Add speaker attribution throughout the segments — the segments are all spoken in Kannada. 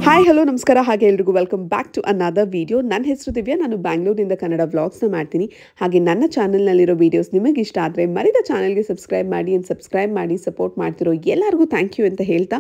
Speaker 1: ಹಾಯ್ ಹಲೋ ನಮಸ್ಕಾರ ಹಾಗೆ ಎಲ್ರಿಗೂ welcome back to another video. ನನ್ನ ಹೆಸರು ದಿವ್ಯಾ, ನಾನು ಬ್ಯಾಂಗ್ಳೂರಿಂದ ಕನ್ನಡ ವ್ಲಾಗ್ಸ್ನ ಮಾಡ್ತೀನಿ. ಹಾಗೆ ನನ್ನ ಚಾನಲ್ನಲ್ಲಿರೋ ವೀಡಿಯೋಸ್ ನಿಮಗೆ ಇಷ್ಟ ಆದರೆ ಮರಿದ ಚಾನಲ್ಗೆ ಸಬ್ಸ್ಕ್ರೈಬ್ ಮಾಡಿ ಸಪೋರ್ಟ್ ಮಾಡ್ತಿರೋ ಎಲ್ಲರಿಗೂ ಥ್ಯಾಂಕ್ ಯು ಅಂತ ಹೇಳ್ತಾ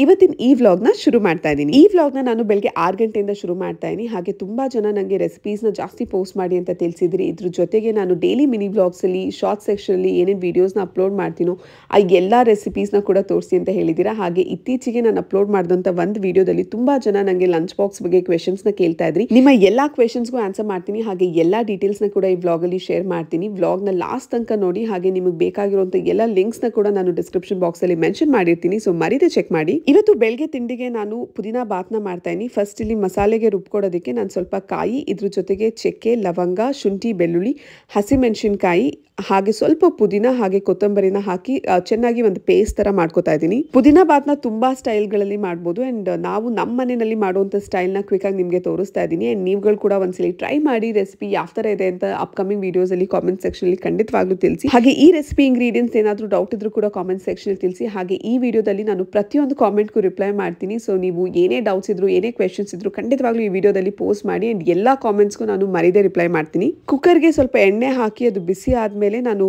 Speaker 1: ಇವತ್ತಿನ ಈ ವ್ಲಾಗ್ನ ಶುರು ಮಾಡ್ತಾ ಇದ್ದೀನಿ. ಈ ವ್ಲಾಗ್ನ ನಾನು ಬೆಳಗ್ಗೆ 6 ಗಂಟೆಯಿಂದ ಶುರು ಮಾಡ್ತಾ ಇದ್ದೀನಿ. ಹಾಗೆ ತುಂಬ ಜನ ನನಗೆ ರೆಸಿಪೀಸ್ನ ಜಾಸ್ತಿ ಪೋಸ್ಟ್ ಮಾಡಿ ಅಂತ ತಿಳಿಸಿದ್ರಿ. ಇದ್ರ ಜೊತೆಗೆ ನಾನು ಡೈಲಿ ಮಿನಿ ವ್ಲಾಗ್ಸಲ್ಲಿ ಶಾರ್ಟ್ ಸೆಕ್ಷನಲ್ಲಿ ಏನೇನು ವೀಡಿಯೋಸ್ನ ಅಪ್ಲೋಡ್ ಮಾಡ್ತೀನೋ ಆ ಎಲ್ಲ ರೆಸಿಪೀಸ್ನ ಕೂಡ ತೋರಿಸಿ ಅಂತ ಹೇಳಿದ್ದೀರಾ. ಹಾಗೆ ಇತ್ತೀಚೆಗೆ ನಾನು ಅಪ್ಲೋಡ್ ಮಾಡಿದಂಥ ಒಂದು ವಿಡಿಯೋದಲ್ಲಿ ತುಂಬಾ ಜನ ನನಗೆ ಲಂಚ್ ಬಾಕ್ಸ್ ಬಗ್ಗೆ ಕ್ವೆಶ್ಚನ್ಸ್ ನ ಕೇಳ್ತಾ ಇದ್ರಿ. ನಿಮ್ಮ ಎಲ್ಲಾ ಕ್ವೆಶ್ಚನ್ಸ್ಗೂ ಆನ್ಸರ್ ಮಾಡ್ತೀನಿ. ಹಾಗೆ ಎಲ್ಲಾ ಡೀಟೇಲ್ಸ್ ನ ಕೂಡ ಈ ವ್ಲಾಗ್ ಅಲ್ಲಿ ಶೇರ್ ಮಾಡ್ತೀನಿ. ವ್ಲಾಗ್ ನ ಲಾಸ್ಟ್ ತನಕ ನೋಡಿ. ಹಾಗೆ ನಿಮಗೆ ಬೇಕಾಗಿರುವಂತ ಎಲ್ಲ ಲಿಂಕ್ಸ್ ನ ಕೂಡ ನಾನು ಡಿಸ್ಕ್ರಿಪ್ಷನ್ ಬಾಕ್ಸ್ ಅಲ್ಲಿ ಮೆನ್ಷನ್ ಮಾಡಿರ್ತೀನಿ, ಸೊ ಮರಿದೆ ಚೆಕ್ ಮಾಡಿ. ಇವತ್ತು ಬೆಳಗ್ಗೆ ತಿಂಡಿಗೆ ನಾನು ಪುದೀನಾ ಬಾತ್ ನ ಮಾಡ್ತಾ ಇದ್ದೀನಿ. ಫಸ್ಟ್ ಇಲ್ಲಿ ಮಸಾಲೆಗೆ ರುಬ್ಕೊಡೋದಕ್ಕೆ ನಾನು ಸ್ವಲ್ಪ ಕಾಯಿ, ಇದ್ರ ಜೊತೆಗೆ ಚಕ್ಕೆ, ಲವಂಗ, ಶುಂಠಿ, ಬೆಳ್ಳುಳ್ಳಿ, ಹಸಿಮೆಣಸಿನಕಾಯಿ ಹಾಗೆ ಸ್ವಲ್ಪ ಪುದೀನ ಹಾಗೆ ಕೊತ್ತಂಬರಿನ ಹಾಕಿ ಚೆನ್ನಾಗಿ ಒಂದು ಪೇಸ್ಟ್ ತರ ಮಾಡ್ಕೋತಾ ಇದ್ದೀನಿ. ಪುದೀನಾ ಬಾತ್ನ ತುಂಬಾ ಸ್ಟೈಲ್ಗಳಲ್ಲಿ ಮಾಡ್ಬೋದು. ಅಂಡ್ ನಾವು ನಮ್ಮ ಮನೆಯಲ್ಲಿ ಮಾಡುವಂತ ಸ್ಟೈಲ್ನ ಕ್ವಿಕ್ ಆಗಿ ನಿಮಗೆ ತೋರಿಸ್ತಾ ಇದ್ದೀನಿ. ಅಂಡ್ ನೀವುಗಳು ಕೂಡ ಒಂದ್ಸಲಿ ಟ್ರೈ ಮಾಡಿ. ರೆಸಿಪಿ ಯಾವ ತರ ಇದೆ ಅಂತ ಅಪ್ಕಮಿಂಗ್ ವಿಡಿಯೋಸ್ ಅಲ್ಲಿ ಕಾಮೆಂಟ್ ಸೆಕ್ಷನ್ ಅಲ್ಲಿ ಖಂಡಿತವಾಗ್ಲೂ ತಿಳಿಸಿ. ಹಾಗೆ ಈ ರೆಸಿಪಿ ಇಂಗ್ರೀಡಿಯೆಂಟ್ಸ್ ಏನಾದರೂ ಡೌಟ್ ಇದ್ರೂ ಕೂಡ ಕಾಮೆಂಟ್ ಸೆಕ್ಷನ್ ಅಲ್ಲಿ ತಿಳಿಸಿ. ಹಾಗೆ ಈ ವಿಡಿಯೋದಲ್ಲಿ ನಾನು ಪ್ರತಿಯೊಂದು ಕಾಮೆಂಟ್ಗೂ ರಿಪ್ಲೈ ಮಾಡ್ತೀನಿ. ಸೊ ನೀವು ಏನೇ ಡೌಟ್ಸ್ ಇದ್ರು, ಏನೇ ಕ್ವೆಶನ್ಸ್ ಇದ್ರು ಖಂಡಿತವಾಗ್ಲೂ ಈ ವಿಡಿಯೋದಲ್ಲಿ ಪೋಸ್ಟ್ ಮಾಡಿ. ಅಂಡ್ ಎಲ್ಲಾ ಕಾಮೆಂಟ್ಸ್ಗೂ ನಾನು ಮರಿದೇ ರಿಪ್ಲೈ ಮಾಡ್ತೀನಿ. ಕುಕ್ಕರ್ಗೆ ಸ್ವಲ್ಪ ಎಣ್ಣೆ ಹಾಕಿ ಅದು ಬಿಸಿ ಆದ್ಮೇಲೆ ನಾನು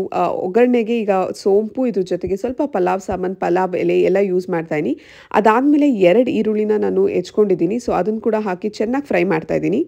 Speaker 1: ಒಗ್ಗರಣೆಗೆ ಈಗ ಸೋಂಪು, ಇದ್ರ ಜೊತೆಗೆ ಸ್ವಲ್ಪ ಪಲಾವ್ ಸಾಮಾನು, ಪಲಾವ್ ಎಲೆ ಎಲ್ಲ ಯೂಸ್ ಮಾಡ್ತಾ ಇದ್ದೀನಿ. ಅದಾದ್ಮೇಲೆ 2 ಈರುಳ್ಳಿನ ನಾನು ಹೆಚ್ಕೊಂಡಿದ್ದೀನಿ. ಸೊ ಅದನ್ನು ಕೂಡ ಹಾಕಿ ಚೆನ್ನಾಗಿ ಫ್ರೈ ಮಾಡ್ತಾ ಇದ್ದೀನಿ.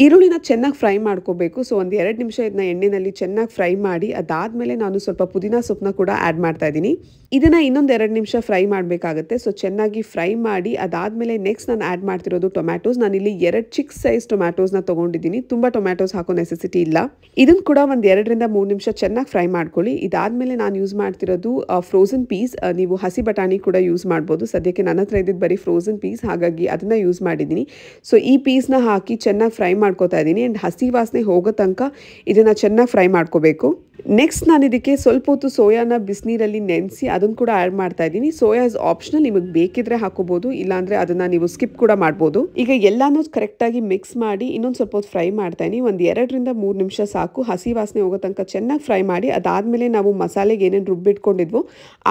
Speaker 1: ಈರುಳ್ಳಿನ ಚೆನ್ನಾಗಿ ಫ್ರೈ ಮಾಡ್ಕೋಬೇಕು. ಸೊ ಒಂದು 2 ನಿಮಿಷ ಇದನ್ನ ಎಣ್ಣೆನಲ್ಲಿ ಚೆನ್ನಾಗಿ ಫ್ರೈ ಮಾಡಿ ಅದಾದ್ಮೇಲೆ ನಾನು ಸ್ವಲ್ಪ ಪುದೀನಾ ಸೊಪ್ಪನ್ನ ಕೂಡ ಆ್ಯಡ್ ಮಾಡ್ತಾ ಇದ್ದೀನಿ. ಇದನ್ನ ಇನ್ನೊಂದು 2 ನಿಮಿಷ ಫ್ರೈ ಮಾಡಬೇಕಾಗುತ್ತೆ. ಸೊ ಚೆನ್ನಾಗಿ ಫ್ರೈ ಮಾಡಿ ಅದಾದ್ಮೇಲೆ ನೆಕ್ಸ್ಟ್ ನಾನು ಆ್ಯಡ್ ಮಾಡ್ತಿರೋದು ಟೊಮ್ಯಾಟೋಸ್. ನಾನಿಲ್ಲಿ 2 ಚಿಕ್ಕ ಸೈಜ್ ಟೊಮ್ಯಾಟೋಸ್ನ ತೊಗೊಂಡಿದ್ದೀನಿ. ತುಂಬ ಟೊಮ್ಯಾಟೋಸ್ ಹಾಕೋ ನೆಸೆಸಿಟಿ ಇಲ್ಲ. ಇದನ್ನು ಕೂಡ ಒಂದು 2 ರಿಂದ 3 ನಿಮಿಷ ಚೆನ್ನಾಗಿ ಫ್ರೈ ಮಾಡ್ಕೊಳ್ಳಿ. ಇದಾದ್ಮೇಲೆ ನಾನು ಯೂಸ್ ಮಾಡ್ತಿರೋದು ಫ್ರೋಸನ್ ಪೀಸ್. ನೀವು ಹಸಿ ಬಟಾಣಿ ಕೂಡ ಯೂಸ್ ಮಾಡ್ಬೋದು. ಸದ್ಯಕ್ಕೆ ನನ್ನ ಹತ್ರ ಇದ್ದಿದ್ದು ಬರೀ ಫ್ರೋಸನ್ ಪೀಸ್, ಹಾಗಾಗಿ ಅದನ್ನ ಯೂಸ್ ಮಾಡಿದ್ದೀನಿ. ಸೊ ಈ ಪೀಸ್ನ ಹಾಕಿ ಚೆನ್ನಾಗಿ ಫ್ರೈ ಮಾಡ್ಕೋತಾ ಇದ್ದೀನಿ. ಆ್ಯಂಡ್ ಹಸಿ ವಾಸನೆ ಹೋಗೋ ತನಕ ಇದನ್ನು ಚೆನ್ನಾಗಿ ಫ್ರೈ ಮಾಡ್ಕೋಬೇಕು. ನೆಕ್ಸ್ಟ್ ನಾನು ಇದಕ್ಕೆ ಸ್ವಲ್ಪ ಹೊತ್ತು ಸೋಯಾನ ಬಿಸಿನೀರಲ್ಲಿ ನೆನೆಸಿ ಅದನ್ನು ಕೂಡ ಆ್ಯಡ್ ಮಾಡ್ತಾ ಇದ್ದೀನಿ. ಸೋಯಾ ಇಸ್ ಆಪ್ಷನಲ್, ನಿಮಗೆ ಬೇಕಿದ್ರೆ ಹಾಕೋಬಹುದು, ಇಲ್ಲಾಂದ್ರೆ ಅದನ್ನ ನೀವು ಸ್ಕಿಪ್ ಕೂಡ ಮಾಡ್ಬೋದು. ಈಗ ಎಲ್ಲಾನು ಕರೆಕ್ಟಾಗಿ ಮಿಕ್ಸ್ ಮಾಡಿ ಇನ್ನೊಂದು ಸ್ವಲ್ಪ ಹೊತ್ತು ಫ್ರೈ ಮಾಡ್ತಾ ಇದ್ದೀನಿ. ಒಂದು 2 ರಿಂದ 3 ನಿಮಿಷ ಸಾಕು. ಹಸಿ ವಾಸನೆ ಹೋಗೋ ತನಕ ಚೆನ್ನಾಗಿ ಫ್ರೈ ಮಾಡಿ ಅದಾದ್ಮೇಲೆ ನಾವು ಮಸಾಲೆಗೆ ಏನೇನು ರುಬ್ಬಿಟ್ಕೊಂಡಿದ್ವೋ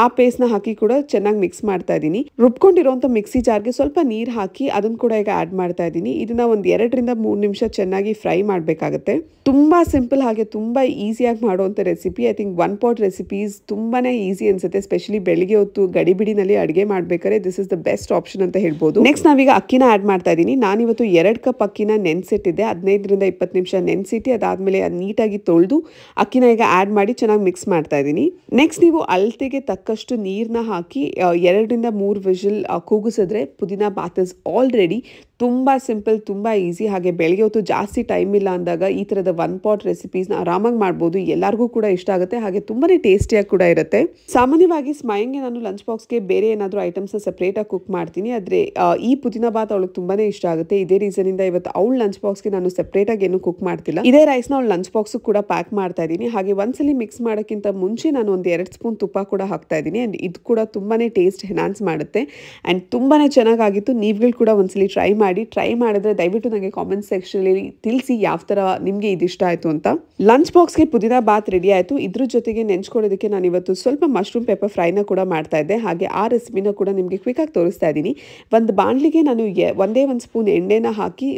Speaker 1: ಆ ಪೇಸ್ಟ್ನ ಹಾಕಿ ಕೂಡ ಚೆನ್ನಾಗಿ ಮಿಕ್ಸ್ ಮಾಡ್ತಾ ಇದ್ದೀನಿ. ರುಬ್ಕೊಂಡಿರೋಂಥ ಮಿಕ್ಸಿ ಜಾರ್ಗೆ ಸ್ವಲ್ಪ ನೀರು ಹಾಕಿ ಅದನ್ನು ಕೂಡ ಈಗ ಆ್ಯಡ್ ಮಾಡ್ತಾ ಇದ್ದೀನಿ. ಇದನ್ನ ಒಂದು 2 ರಿಂದ 3 ನಿಮಿಷ ಚೆನ್ನಾಗಿ ಫ್ರೈ ಮಾಡಬೇಕಾಗುತ್ತೆ. ತುಂಬಾ ಸಿಂಪಲ್ ಹಾಗೆ ತುಂಬಾ ಈಸಿಯಾಗಿ ಮಾಡುವಂಥ recipe. I think 1 pot recipes ತುಂಬಾನೇ ಈಸಿ ಅನ್ಸುತ್ತೆ. ಸ್ಪೆಷಲಿ ಬೆಳಿಗ್ಗೆ ಹೊತ್ತು ಗಡಿಬಿಡಿನಲ್ಲಿ ಅಡುಗೆ ಮಾಡ್ಬೇಕಾದ್ರೆ this is the best option ಅಂತ ಹೇಳ್ಬೋದು. ನೆಕ್ಸ್ಟ್ ನಾವೀಗ ಅಕ್ಕಿನ ಆ್ಯಡ್ ಮಾಡ್ತಾ ಇದ್ದೀನಿ. ನಾನಿವತ್ತು 2 ಕಪ್ ಅಕ್ಕಿನ ನೆನೆಸಿಟ್ಟಿದ್ದೆ. 15 ರಿಂದ 20 ನಿಮಿಷ ನೆನೆಸಿಟ್ಟು ಅದಾದ್ಮೇಲೆ ನೀಟಾಗಿ ತೊಳೆದು ಅಕ್ಕಿನ ಈಗ ಆ್ಯಡ್ ಮಾಡಿ ಚೆನ್ನಾಗಿ ಮಿಕ್ಸ್ ಮಾಡ್ತಾ ಇದ್ದೀನಿ. ನೆಕ್ಸ್ಟ್ ನೀವು ಅಳತೆಗೆ ತಕ್ಕಷ್ಟು ನೀರನ್ನ ಹಾಕಿ 2 ರಿಂದ 3 ವಿಷಲ್ ಕೂಗಿಸಿದ್ರೆ pudina bath is all ready. ತುಂಬ ಸಿಂಪಲ್, ತುಂಬ ಈಸಿ. ಹಾಗೆ ಬೆಳಗ್ಗೆ ಹೊತ್ತು ಜಾಸ್ತಿ ಟೈಮ್ ಇಲ್ಲ ಅಂದಾಗ ಈ ಥರದ 1 ಪಾಟ್ ರೆಸಿಪೀಸ್ನ ಆರಾಮಾಗಿ ಮಾಡ್ಬೋದು. ಎಲ್ಲರಿಗೂ ಕೂಡ ಇಷ್ಟ ಆಗುತ್ತೆ. ಹಾಗೆ ತುಂಬಾನೇ ಟೇಸ್ಟಿಯಾಗಿ ಕೂಡ ಇರುತ್ತೆ. ಸಾಮಾನ್ಯವಾಗಿ ಸ್ಮೈಂಗೆ ನಾನು ಲಂಚ್ ಬಾಕ್ಸ್ಗೆ ಬೇರೆ ಏನಾದರೂ ಐಟಮ್ಸ್ನ ಸಪ್ರೇಟಾಗಿ ಕುಕ್ ಮಾಡ್ತೀನಿ. ಆದರೆ ಈ ಪುದೀನಾ ಬಾತ್ ಅವಳಿಗೆ ತುಂಬಾನೇ ಇಷ್ಟ ಆಗುತ್ತೆ. ಇದೇ ರೀಸನಿಂದ ಇವತ್ತು ಅವಳ ಲಂಚ್ ಬಾಕ್ಸ್ಗೆ ನಾನು ಸಪ್ರೇಟಾಗಿ ಏನು ಕುಕ್ ಮಾಡ್ತಿಲ್ಲ. ಇದೇ ರೈಸ್ನ ಅವಳ ಲಂಚ್ ಬಾಕ್ಸ್ ಕೂಡ ಪ್ಯಾಕ್ ಮಾಡ್ತಾ ಇದ್ದೀನಿ. ಹಾಗೆ ಒಂದ್ಸಲಿ ಮಿಕ್ಸ್ ಮಾಡೋಕ್ಕಿಂತ ಮುಂಚೆ ನಾನು ಒಂದು 2 ಸ್ಪೂನ್ ತುಪ್ಪ ಕೂಡ ಹಾಕ್ತಾ ಇದ್ದೀನಿ. ಆ್ಯಂಡ್ ಇದು ಕೂಡ ತುಂಬಾನೇ ಟೇಸ್ಟ್ ಎನ್ಹಾನ್ಸ್ ಮಾಡುತ್ತೆ. ಆ್ಯಂಡ್ ತುಂಬಾನೇ ಚೆನ್ನಾಗಿತ್ತು. ನೀವುಗಳು ಕೂಡ ಒಂದ್ಸಲಿ ಟ್ರೈ ಮಾಡಿದ್ರೆ ದಯವಿಟ್ಟು ನನಗೆ ಕಾಮೆಂಟ್ ಸೆಕ್ಷನಲ್ಲಿ ತಿಳಿಸಿ ಯಾವ ಥರ ನಿಮಗೆ ಇದು ಇಷ್ಟ ಆಯಿತು ಅಂತ. ಲಂಚ್ ಬಾಕ್ಸ್ಗೆ ಪುದೀನಾ ಬಾತ್ ರೆಡಿ ಆಯಿತು. ಇದ್ರ ಜೊತೆಗೆ ನೆಂಚ್ಕೊಳ್ಳೋದಕ್ಕೆ ನಾನು ಇವತ್ತು ಸ್ವಲ್ಪ ಮಶ್ರೂಮ್ ಪೆಪ್ಪರ್ ಫ್ರೈನ ಕೂಡ ಮಾಡ್ತಾ ಇದ್ದೆ. ಹಾಗೆ ಆ ರೆಸಿಪಿನ ಕೂಡ ನಿಮಗೆ ಕ್ವಿಕ್ಕಾಗಿ ತೋರಿಸ್ತಾ ಇದ್ದೀನಿ. ಒಂದು ಬಾಣಲಿಗೆ ನಾನು ಒಂದೇ 1 ಸ್ಪೂನ್ ಎಣ್ಣೆನ ಹಾಕಿ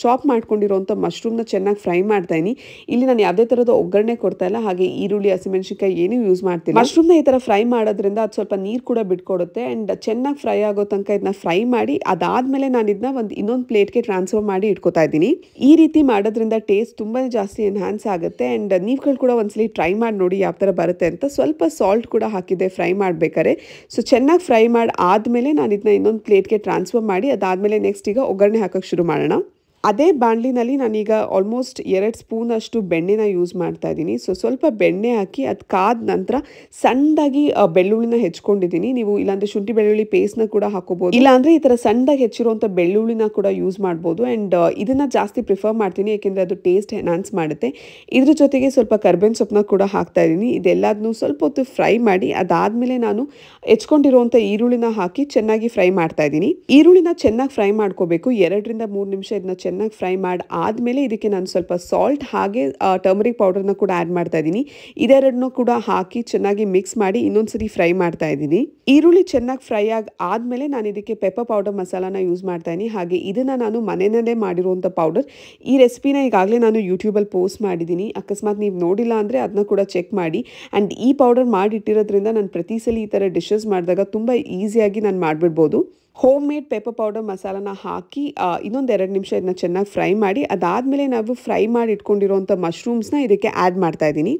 Speaker 1: ಚಾಪ್ ಮಾಡ್ಕೊಂಡಿರೋಂಥ ಮಶ್ರೂಮ್ನ ಚೆನ್ನಾಗಿ ಫ್ರೈ ಮಾಡ್ತಾ ಇದ್ದೀನಿ. ಇಲ್ಲಿ ನಾನು ಯಾವುದೇ ಥರದ ಒಗ್ಗರಣೆ ಕೊಡ್ತಾ ಇಲ್ಲ. ಹಾಗೆ ಈರುಳ್ಳಿ, ಹಸಿಮೆಣಸಿನಕಾಯಿ ಏನೂ ಯೂಸ್ ಮಾಡ್ತೀನಿ. ಮಶ್ರೂಮ್ನ ಈ ಥರ ಫ್ರೈ ಮಾಡೋದ್ರಿಂದ ಅದು ಸ್ವಲ್ಪ ನೀರು ಕೂಡ ಬಿಟ್ಕೊಡುತ್ತೆ. ಆ್ಯಂಡ್ ಚೆನ್ನಾಗಿ ಫ್ರೈ ಆಗೋ ತನಕ ಇದನ್ನ ಫ್ರೈ ಮಾಡಿ ಅದಾದಮೇಲೆ ನಾನು ಇದನ್ನ ಇನ್ನೊಂದು ಪ್ಲೇಟ್ಗೆ ಟ್ರಾನ್ಸ್ಫರ್ ಮಾಡಿ ಇಟ್ಕೋತಾ ಇದ್ದೀನಿ. ಈ ರೀತಿ ಮಾಡೋದ್ರಿಂದ ಟೇಸ್ಟ್ ತುಂಬಾ ಜಾಸ್ತಿ ಎನ್ಹಾನ್ಸ್ ಆಗುತ್ತೆ. ಆ್ಯಂಡ್ ನೀವುಗಳು ಕೂಡ ಒಂದ್ಸಲಿ ಟ್ರೈ ಮಾಡಿ ನೋಡಿ ಯಾವ ಥರ ಬರುತ್ತೆ ಅಂತ. ಸ್ವಲ್ಪ ಸಾಲ್ಟ್ ಕೂಡ ಹಾಕಿದ್ದೆ ಫ್ರೈ ಮಾಡ್ಬೇಕಾದ್ರೆ. ಸೊ ಚೆನ್ನಾಗಿ ಫ್ರೈ ಮಾಡಿ ಆದಮೇಲೆ ನಾನು ಇದನ್ನ ಇನ್ನೊಂದು ಪ್ಲೇಟ್ಗೆ ಟ್ರಾನ್ಸ್ಫರ್ ಮಾಡಿ ಅದಾದಮೇಲೆ ನೆಕ್ಸ್ಟ್ ಈಗ ಒಗ್ಗರಣೆ ಹಾಕೋಕ್ಕೆ ಶುರು ಮಾಡೋಣ. ಅದೇ ಬಾಣಲಿನಲ್ಲಿ ನಾನೀಗ ಆಲ್ಮೋಸ್ಟ್ 2 ಸ್ಪೂನ್ ಅಷ್ಟು ಬೆಣ್ಣೆನ ಯೂಸ್ ಮಾಡ್ತಾ ಇದ್ದೀನಿ. ಸೊ ಸ್ವಲ್ಪ ಬೆಣ್ಣೆ ಹಾಕಿ ಅದು ಕಾದ ನಂತರ ಸಣ್ಣದಾಗಿ ಬೆಳ್ಳುಳ್ಳಿನ ಹೆಚ್ಕೊಂಡಿದ್ದೀನಿ. ನೀವು ಇಲ್ಲಾಂದರೆ ಶುಂಠಿ ಬೆಳ್ಳುಳ್ಳಿ ಪೇಸ್ಟ್ನ ಕೂಡ ಹಾಕೋಬಹುದು, ಇಲ್ಲಾಂದರೆ ಈ ಥರ ಸಣ್ಣದಾಗಿ ಹೆಚ್ಚಿರುವಂಥ ಬೆಳ್ಳುಳ್ಳಿನ ಕೂಡ ಯೂಸ್ ಮಾಡ್ಬೋದು. ಆ್ಯಂಡ್ ಇದನ್ನು ಜಾಸ್ತಿ ಪ್ರಿಫರ್ ಮಾಡ್ತೀನಿ ಯಾಕೆಂದರೆ ಅದು ಟೇಸ್ಟ್ ಎನ್ಹಾನ್ಸ್ ಮಾಡುತ್ತೆ. ಇದ್ರ ಜೊತೆಗೆ ಸ್ವಲ್ಪ ಕರ್ಬೇವಿನ ಸೊಪ್ಪನ್ನ ಕೂಡ ಹಾಕ್ತಾ ಇದ್ದೀನಿ. ಇದೆಲ್ಲದನ್ನು ಸ್ವಲ್ಪ ಹೊತ್ತು ಫ್ರೈ ಮಾಡಿ ಅದಾದಮೇಲೆ ನಾನು ಹೆಚ್ಕೊಂಡಿರುವಂಥ ಈರುಳ್ಳಿನ ಹಾಕಿ ಚೆನ್ನಾಗಿ ಫ್ರೈ ಮಾಡ್ತಾ ಇದ್ದೀನಿ. ಈರುಳ್ಳಿನ ಚೆನ್ನಾಗಿ ಫ್ರೈ ಮಾಡ್ಕೋಬೇಕು. 2 ರಿಂದ 3 ನಿಮಿಷ ಇದನ್ನ ಚೆನ್ನಾಗಿ ಫ್ರೈ ಮಾಡಿ ಆದಮೇಲೆ ಇದಕ್ಕೆ ನಾನು ಸ್ವಲ್ಪ ಸಾಲ್ಟ್ ಹಾಗೆ ಟರ್ಮರಿಕ್ ಪೌಡರ್ನ ಕೂಡ ಆ್ಯಡ್ ಮಾಡ್ತಾ ಇದ್ದೀನಿ. ಇದೆರಡನ್ನೂ ಕೂಡ ಹಾಕಿ ಚೆನ್ನಾಗಿ ಮಿಕ್ಸ್ ಮಾಡಿ ಇನ್ನೊಂದ್ಸರಿ ಫ್ರೈ ಮಾಡ್ತಾ ಇದ್ದೀನಿ. ಈರುಳ್ಳಿ ಚೆನ್ನಾಗಿ ಫ್ರೈ ಆದಮೇಲೆ ನಾನು ಇದಕ್ಕೆ ಪೆಪ್ಪರ್ ಪೌಡರ್ ಮಸಾಲಾನ ಯೂಸ್ ಮಾಡ್ತಾ ಇದ್ದೀನಿ. ಹಾಗೆ ಇದನ್ನು ನಾನು ಮನೆಯಲ್ಲೇ ಮಾಡಿರುವಂಥ ಪೌಡರ್. ಈ ರೆಸಿಪಿನ ಈಗಾಗಲೇ ನಾನು ಯೂಟ್ಯೂಬಲ್ಲಿ ಪೋಸ್ಟ್ ಮಾಡಿದ್ದೀನಿ. ಅಕಸ್ಮಾತ್ ನೀವು ನೋಡಿಲ್ಲ ಅಂದರೆ ಅದನ್ನ ಕೂಡ ಚೆಕ್ ಮಾಡಿ. ಆ್ಯಂಡ್ ಈ ಪೌಡರ್ ಮಾಡಿಟ್ಟಿರೋದ್ರಿಂದ ನಾನು ಪ್ರತಿ ಸಲ ಈ ಥರ ಡಿಶಸ್ ಮಾಡಿದಾಗ ತುಂಬ ಈಸಿಯಾಗಿ ನಾನು ಮಾಡಿಬಿಡ್ಬೋದು. ಹೋಮ್ ಮೇಡ್ ಪೆಪ್ಪರ್ ಪೌಡರ್ ಮಸಾಲಾನ ಹಾಕಿ ಇನ್ನೊಂದು 2 ನಿಮಿಷ ಇದನ್ನ ಚೆನ್ನಾಗಿ ಫ್ರೈ ಮಾಡಿ ಅದಾದಮೇಲೆ ನಾವು ಫ್ರೈ ಮಾಡಿ ಇಟ್ಕೊಂಡಿರೋಂಥ ಮಶ್ರೂಮ್ಸ್ನ ಇದಕ್ಕೆ ಆ್ಯಡ್ ಮಾಡ್ತಾ ಇದ್ದೀನಿ.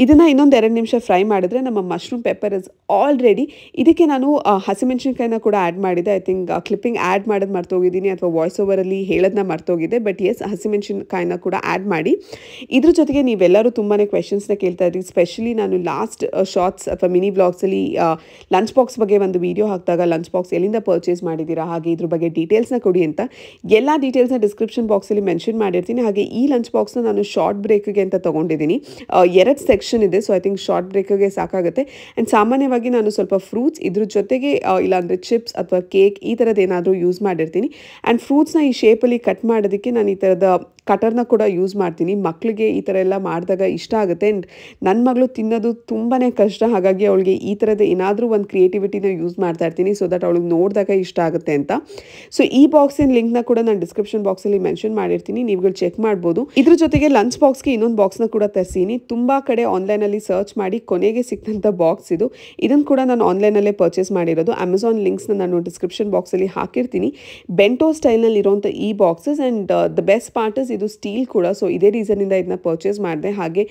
Speaker 1: ಇದನ್ನು ಇನ್ನೊಂದು 2 ನಿಮಿಷ ಫ್ರೈ ಮಾಡಿದ್ರೆ ನಮ್ಮ mushroom pepper is all ready. ಇದಕ್ಕೆ ನಾನು ಹಸಿಮೆಣಸಿನ್ಕಾಯಿನ ಕೂಡ ಆ್ಯಡ್ ಮಾಡಿದೆ. ಐ ಥಿಂಕ್ ಕ್ಲಿಪ್ಪಿಂಗ್ ಆ್ಯಡ್ ಮಾಡೋದು ಮರ್ತೋಗಿದ್ದೀನಿ ಅಥವಾ ವಾಯ್ಸ್ ಓವರಲ್ಲಿ ಹೇಳೋದನ್ನ ಮರ್ತೋಗಿದೆ. ಬಟ್ ಎಸ್, ಹಸಿಮೆಣಸಿನ್ಕಾಯಿನ ಕೂಡ ಆ್ಯಡ್ ಮಾಡಿ. ಇದ್ರ ಜೊತೆಗೆ ನೀವೆಲ್ಲರೂ ತುಂಬಾ ಕ್ವೆಶನ್ಸ್ನ ಕೇಳ್ತಾ ಇದ್ರಿ. ಸ್ಪೆಷಲಿ ನಾನು ಲಾಸ್ಟ್ ಶಾರ್ಟ್ಸ್ ಅಥವಾ ಮಿನಿ ವ್ಲಾಗ್ಸಲ್ಲಿ ಲಂಚ್ ಬಾಕ್ಸ್ ಬಗ್ಗೆ ಒಂದು ವಿಡಿಯೋ ಹಾಕಿದಾಗ ಲಂಚ್ ಬಾಕ್ಸ್ ಎಲ್ಲಿಂದ ಪರ್ಚೇಸ್ ಮಾಡಿದ್ದೀರಾ, ಹಾಗೆ ಇದ್ರ ಬಗ್ಗೆ ಡೀಟೇಲ್ಸ್ನ ಕೊಡಿ ಅಂತ ಎಲ್ಲ ಡೀಟೇಲ್ಸ್ನ ಡಿಸ್ಕ್ರಿಪ್ಷನ್ ಬಾಕ್ಸಲ್ಲಿ ಮೆನ್ಷನ್ ಮಾಡಿರ್ತೀನಿ. ಹಾಗೆ ಈ ಲಂಚ್ ಬಾಕ್ಸ್ನ ನಾನು ಶಾರ್ಟ್ ಬ್ರೇಕ್ಗೆ ಅಂತ ತೊಗೊಂಡಿದ್ದೀನಿ. 2 ಸೆಕ್ಷನ್ ಇದೆ. ಸೊ ಐ ಥಿಂಕ್ ಶಾರ್ಟ್ ಬ್ರೇಕ್ಗೆ ಸಾಕಾಗುತ್ತೆ. ಆ್ಯಂಡ್ ಸಾಮಾನ್ಯವಾಗಿ ನಾನು ಸ್ವಲ್ಪ ಫ್ರೂಟ್ಸ್ ಇದ್ರ ಜೊತೆಗೆ ಇಲ್ಲಾಂದರೆ ಚಿಪ್ಸ್ ಅಥವಾ ಕೇಕ್ ಈ ಥರದ್ದು ಏನಾದರೂ ಯೂಸ್ ಮಾಡಿರ್ತೀನಿ. ಆ್ಯಂಡ್ ಫ್ರೂಟ್ಸ್ನ ಈ ಶೇಪಲ್ಲಿ ಕಟ್ ಮಾಡೋದಕ್ಕೆ ನಾನು ಈ ಥರದ ಕಟರ್ನ ಕೂಡ ಯೂಸ್ ಮಾಡ್ತೀನಿ. ಮಕ್ಕಳಿಗೆ ಈ ಥರ ಎಲ್ಲ ಮಾಡಿದಾಗ ಇಷ್ಟ ಆಗುತ್ತೆ. ಆ್ಯಂಡ್ ನನ್ನ ಮಗಳು ತಿನ್ನೋದು ತುಂಬಾ ಕಷ್ಟ. ಹಾಗಾಗಿ ಅವಳಿಗೆ ಈ ಥರದ ಏನಾದರೂ ಒಂದು ಕ್ರಿಯೇಟಿವಿಟಿನ ಯೂಸ್ ಮಾಡ್ತಾ ಇರ್ತೀನಿ ಸೊ ದಟ್ ಅವಳಿಗೆ ನೋಡಿದಾಗ ಇಷ್ಟ ಆಗುತ್ತೆ ಅಂತ. ಸೊ ಈ ಬಾಕ್ಸಿನ ಲಿಂಕ್ನ ಕೂಡ ನಾನು ಡಿಸ್ಕ್ರಿಪ್ಷನ್ ಬಾಕ್ಸಲ್ಲಿ ಮೆನ್ಷನ್ ಮಾಡಿರ್ತೀನಿ, ನೀವುಗಳು ಚೆಕ್ ಮಾಡ್ಬೋದು. ಇದ್ರ ಜೊತೆಗೆ ಲಂಚ್ ಬಾಕ್ಸ್ಗೆ ಇನ್ನೊಂದು ಬಾಕ್ಸ್ನ ಕೂಡ ತರಿಸೀನಿ. ತುಂಬ ಕಡೆ ಆನ್ಲೈನಲ್ಲಿ ಸರ್ಚ್ ಮಾಡಿ ಕೊನೆಗೆ ಸಿಕ್ತಂಥ ಬಾಕ್ಸ್ ಇದು. ಇದನ್ನು ಕೂಡ ನಾನು ಆನ್ಲೈನಲ್ಲೇ ಪರ್ಚೇಸ್ ಮಾಡಿರೋದು. ಅಮೆಝಾನ್ ಲಿಂಕ್ಸ್ನ ನಾನು ಡಿಸ್ಕ್ರಿಪ್ಷನ್ ಬಾಕ್ಸಲ್ಲಿ ಹಾಕಿರ್ತೀನಿ. ಬೆಂಟೋ ಸ್ಟೈಲ್ನಲ್ಲಿ ಇರೋಂಥ ಈ boxes. And the best part is ಇದು ಸ್ಟೀಲ್ ಕೂಡ. ಸೊ ಇದೇ ರೀಸನಿಂದ ಇದನ್ನ ಪರ್ಚೇಸ್ ಮಾಡಿದೆ. ಹಾಗೆ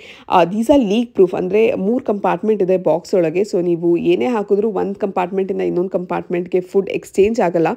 Speaker 1: ದೀಸ್ ಆರ್ ಲೀಕ್ ಪ್ರೂಫ್. ಅಂದರೆ 3 ಕಂಪಾರ್ಟ್ಮೆಂಟ್ ಇದೆ ಬಾಕ್ಸ್ ಒಳಗೆ. ಸೊ ನೀವು ಏನೇ ಹಾಕಿದ್ರು ಒಂದು ಕಂಪಾರ್ಟ್ಮೆಂಟಿಂದ ಇನ್ನೊಂದು ಕಂಪಾರ್ಟ್ಮೆಂಟ್ಗೆ ಫುಡ್ ಎಕ್ಸ್ಚೇಂಜ್ ಆಗಲ್ಲ.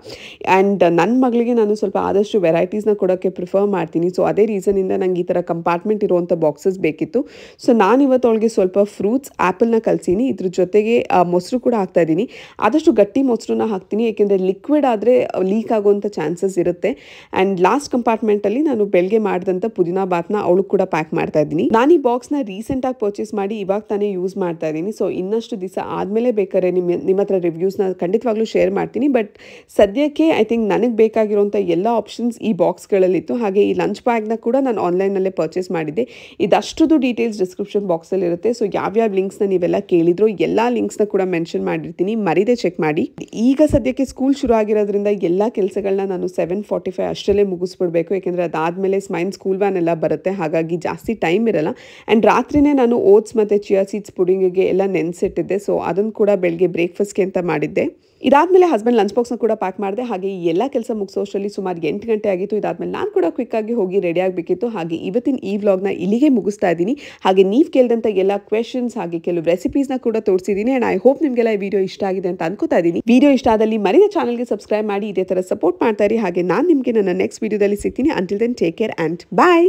Speaker 1: ಆ್ಯಂಡ್ ನನ್ನ ಮಗಳಿಗೆ ನಾನು ಸ್ವಲ್ಪ ಆದಷ್ಟು ವೆರೈಟೀಸ್ನ ಕೊಡೋಕ್ಕೆ ಪ್ರಿಫರ್ ಮಾಡ್ತೀನಿ. ಸೊ ಅದೇ ರೀಸನಿಂದ ನಂಗೆ ಈ ಥರ ಕಂಪಾರ್ಟ್ಮೆಂಟ್ ಇರುವಂಥ ಬಾಕ್ಸಸ್ ಬೇಕಿತ್ತು. ಸೊ ನಾನಿವತ್ತು ಅವಳಿಗೆ ಸ್ವಲ್ಪ ಫ್ರೂಟ್ಸ್ ಆ್ಯಪಲ್ನ ಕಲಿಸೀನಿ. ಇದ್ರ ಜೊತೆಗೆ ಮೊಸರು ಕೂಡ ಹಾಕ್ತಾ ಇದ್ದೀನಿ. ಆದಷ್ಟು ಗಟ್ಟಿ ಮೊಸರನ್ನ ಹಾಕ್ತೀನಿ, ಏಕೆಂದರೆ ಲಿಕ್ವಿಡ್ ಆದರೆ ಲೀಕ್ ಆಗುವಂಥ ಚಾನ್ಸಸ್ ಇರುತ್ತೆ. ಆ್ಯಂಡ್ ಲಾಸ್ಟ್ ಕಂಪಾರ್ಟ್ಮೆಂಟಲ್ಲಿ ನಾನು ಬೆಳಗ್ಗೆ ಮಾಡಿದಂಥ ಪುದೀನಾ ಬಾತ್ನ ಅವಳು ಕೂಡ ಪ್ಯಾಕ್ ಮಾಡ್ತಾ ಇದ್ದೀನಿ. ನಾನು ಈ ಬಾಕ್ಸ್ನ ರೀಸೆಂಟಾಗಿ ಪರ್ಚೇಸ್ ಮಾಡಿ ಇವಾಗ ತಾನೇ ಯೂಸ್ ಮಾಡ್ತಾ ಇದ್ದೀನಿ. ಸೊ ಇನ್ನಷ್ಟು ದಿವಸ ಆದಮೇಲೆ ಬೇಕಾದ್ರೆ ನಿಮ್ಮ ಹತ್ರ ರಿವ್ಯೂಸ್ನ ಖಂಡಿತವಾಗ್ಲೂ ಶೇರ್ ಮಾಡ್ತೀನಿ. ಬಟ್ ಸದ್ಯಕ್ಕೆ ಐ ಥಿಂಕ್ ನನಗೆ ಬೇಕಾಗಿರೋಂಥ ಎಲ್ಲ ಆಪ್ಷನ್ಸ್ ಈ ಬಾಕ್ಸ್ಗಳಲ್ಲಿತ್ತು. ಹಾಗೆ ಈ ಲಂಚ್ ಬ್ಯಾಗ್ನ ಕೂಡ ನಾನು ಆನ್ಲೈನಲ್ಲೇ ಪರ್ಚೇಸ್ ಮಾಡಿದ್ದೆ. ಇದಷ್ಟದು ಡೀಟೇಲ್ಸ್ ಡಿಸ್ಕ್ರಿಪ್ಷನ್ ಬಾಕ್ಸಲ್ಲಿ ಇರುತ್ತೆ. ಸೊ ಯಾವ್ಯಾವ ಲಿಂಕ್ಸ್ನ ನೀವೆಲ್ಲ ಕೇಳಿದ್ರು ಎಲ್ಲ ಲಿಂಕ್ಸ್ನ ಕೂಡ ಮೆನ್ಷನ್ ಮಾಡಿರ್ತೀನಿ, ಮರೀದೆ ಚೆಕ್ ಮಾಡಿ. ಈಗ ಸದ್ಯಕ್ಕೆ ಸ್ಕೂಲ್ ಶುರು ಆಗಿರೋದ್ರಿಂದ ಎಲ್ಲ ಕೆಲಸಗಳನ್ನ ನಾನು 7:45 ಅಷ್ಟರಲ್ಲೇ ಮುಗಿಸ್ಬಿಡ್ಬೇಕು. ಯಾಕೆಂದರೆ ಅದಾದಮೇಲೆ ಸ್ಮೈನ್ ಸ್ಕೂಲ್ ವ್ಯಾನ್ ಎಲ್ಲ ಬರುತ್ತೆ. ಹಾಗಾಗಿ ಜಾಸ್ತಿ ಟೈಮ್ ಇರಲ್ಲ. ಆ್ಯಂಡ್ ರಾತ್ರಿನೇ ನಾನು ಓಟ್ಸ್ ಮತ್ತು ಚಿಯಾ ಸೀಡ್ಸ್ ಪುಡಿಂಗಿಗೆ ಎಲ್ಲ ನೆನೆಸಿಟ್ಟಿದ್ದೆ. ಸೊ ಅದನ್ನು ಕೂಡ ಬೆಳಗ್ಗೆ ಬ್ರೇಕ್ಫಾಸ್ಟ್ಗೆ ಅಂತ ಮಾಡಿದ್ದೆ. ಇದಾದಮೇಲೆ ಹಸ್ಬೆಂಡ್ ಲಂಚ್ ಬಾಕ್ಸ್ನ ಕೂಡ ಪ್ಯಾಕ್ ಮಾಡಿದೆ. ಹಾಗೆ ಈ ಎಲ್ಲ ಕೆಲಸ ಮುಗಿಸೋಷ್ಟರಲ್ಲಿ ಸುಮಾರು 8 ಗಂಟೆ ಆಗಿತ್ತು. ಇದಾದಮೇಲೆ ನಾನು ಕೂಡ ಕ್ವಿಕ್ಕಾಗಿ ಹೋಗಿ ರೆಡಿ ಆಗಬೇಕಿತ್ತು. ಹಾಗೆ ಇವತ್ತಿನ ಈ ವ್ಲಾಗ್ನ ಇಲ್ಲಿಗೆ ಮುಗಿಸ್ತಾ ಇದ್ದೀನಿ. ಹಾಗೆ ನೀವು ಕೇಳಿದಂಥ ಎಲ್ಲ ಕ್ವೆಶನ್ಸ್ ಹಾಗೆ ಕೆಲವು ರೆಸಿಪೀಸ್ನ ಕೂಡ ತೋರಿಸಿದ್ದೀನಿ. ಆ್ಯಂಡ್ ಐ ಹೋಪ್ ನಿಮಗೆಲ್ಲ ಈ ವಿಡಿಯೋ ಇಷ್ಟ ಆಗಿದೆ ಅಂತ ಅನ್ಕೋತಾ ಇದ್ದೀನಿ. ವಿಡಿಯೋ ಇಷ್ಟ ಆದಲ್ಲಿ ಮರಿದ ಚಾನಲ್ಗೆ ಸಬ್ಸ್ಕ್ರೈಬ್ ಮಾಡಿ ಇದೇ ಥರ ಸಪೋರ್ಟ್ ಮಾಡ್ತಾ ಇರಿ. ಹಾಗೆ ನಾನು ನಿಮಗೆ ನನ್ನ ನೆಕ್ಸ್ಟ್ ವಿಡಿಯೋದಲ್ಲಿ ಸಿಗ್ತೀನಿ. Until then take care and bye.